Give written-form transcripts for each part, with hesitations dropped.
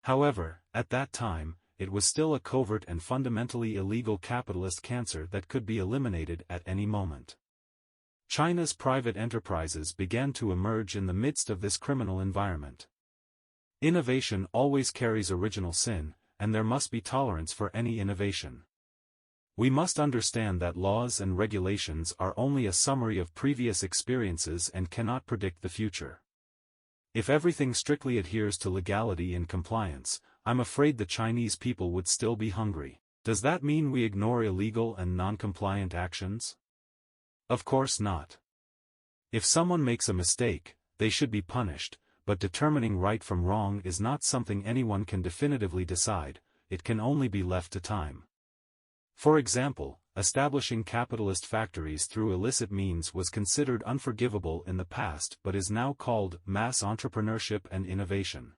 However, at that time, it was still a covert and fundamentally illegal capitalist cancer that could be eliminated at any moment. China's private enterprises began to emerge in the midst of this criminal environment. Innovation always carries original sin, and there must be tolerance for any innovation. We must understand that laws and regulations are only a summary of previous experiences and cannot predict the future. If everything strictly adheres to legality and compliance, I'm afraid the Chinese people would still be hungry. Does that mean we ignore illegal and non-compliant actions? Of course not. If someone makes a mistake, they should be punished, but determining right from wrong is not something anyone can definitively decide, it can only be left to time. For example, establishing capitalist factories through illicit means was considered unforgivable in the past but is now called mass entrepreneurship and innovation.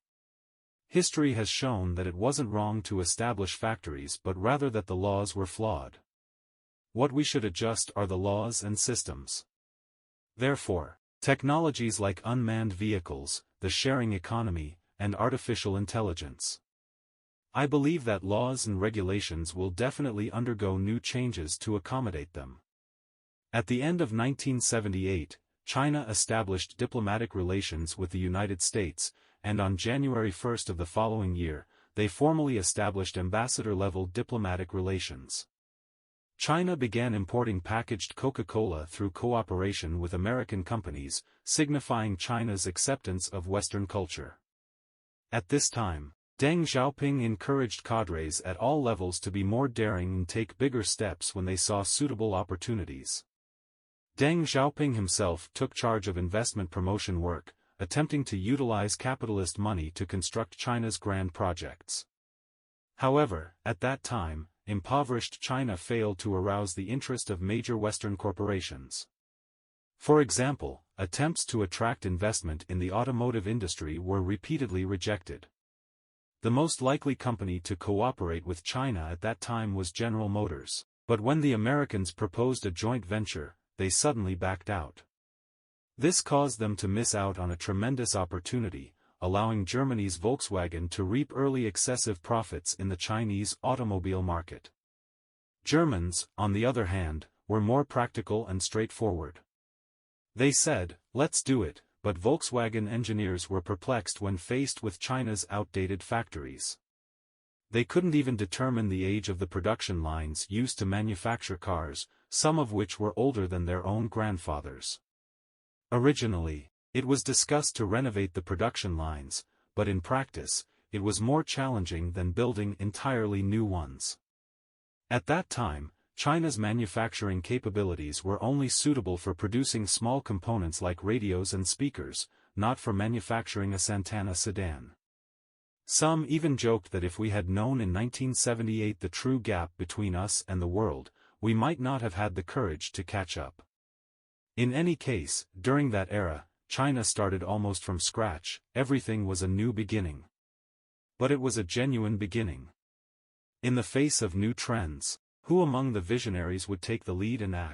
History has shown that it wasn't wrong to establish factories but rather that the laws were flawed. What we should adjust are the laws and systems. Therefore, technologies like unmanned vehicles, the sharing economy, and artificial intelligence. I believe that laws and regulations will definitely undergo new changes to accommodate them. At the end of 1978, China established diplomatic relations with the United States, and on January 1 of the following year, they formally established ambassador-level diplomatic relations. China began importing packaged Coca-Cola through cooperation with American companies, signifying China's acceptance of Western culture. At this time, Deng Xiaoping encouraged cadres at all levels to be more daring and take bigger steps when they saw suitable opportunities. Deng Xiaoping himself took charge of investment promotion work, attempting to utilize capitalist money to construct China's grand projects. However, at that time, impoverished China failed to arouse the interest of major Western corporations. For example, attempts to attract investment in the automotive industry were repeatedly rejected. The most likely company to cooperate with China at that time was General Motors, but when the Americans proposed a joint venture, they suddenly backed out. This caused them to miss out on a tremendous opportunity, allowing Germany's Volkswagen to reap early excessive profits in the Chinese automobile market. Germans, on the other hand, were more practical and straightforward. They said, "Let's do it," but Volkswagen engineers were perplexed when faced with China's outdated factories. They couldn't even determine the age of the production lines used to manufacture cars, some of which were older than their own grandfathers. Originally, it was discussed to renovate the production lines, but in practice, it was more challenging than building entirely new ones. At that time, China's manufacturing capabilities were only suitable for producing small components like radios and speakers, not for manufacturing a Santana sedan. Some even joked that if we had known in 1978 the true gap between us and the world, we might not have had the courage to catch up. In any case, during that era, China started almost from scratch, everything was a new beginning. But it was a genuine beginning. In the face of new trends, who among the visionaries would take the lead and act?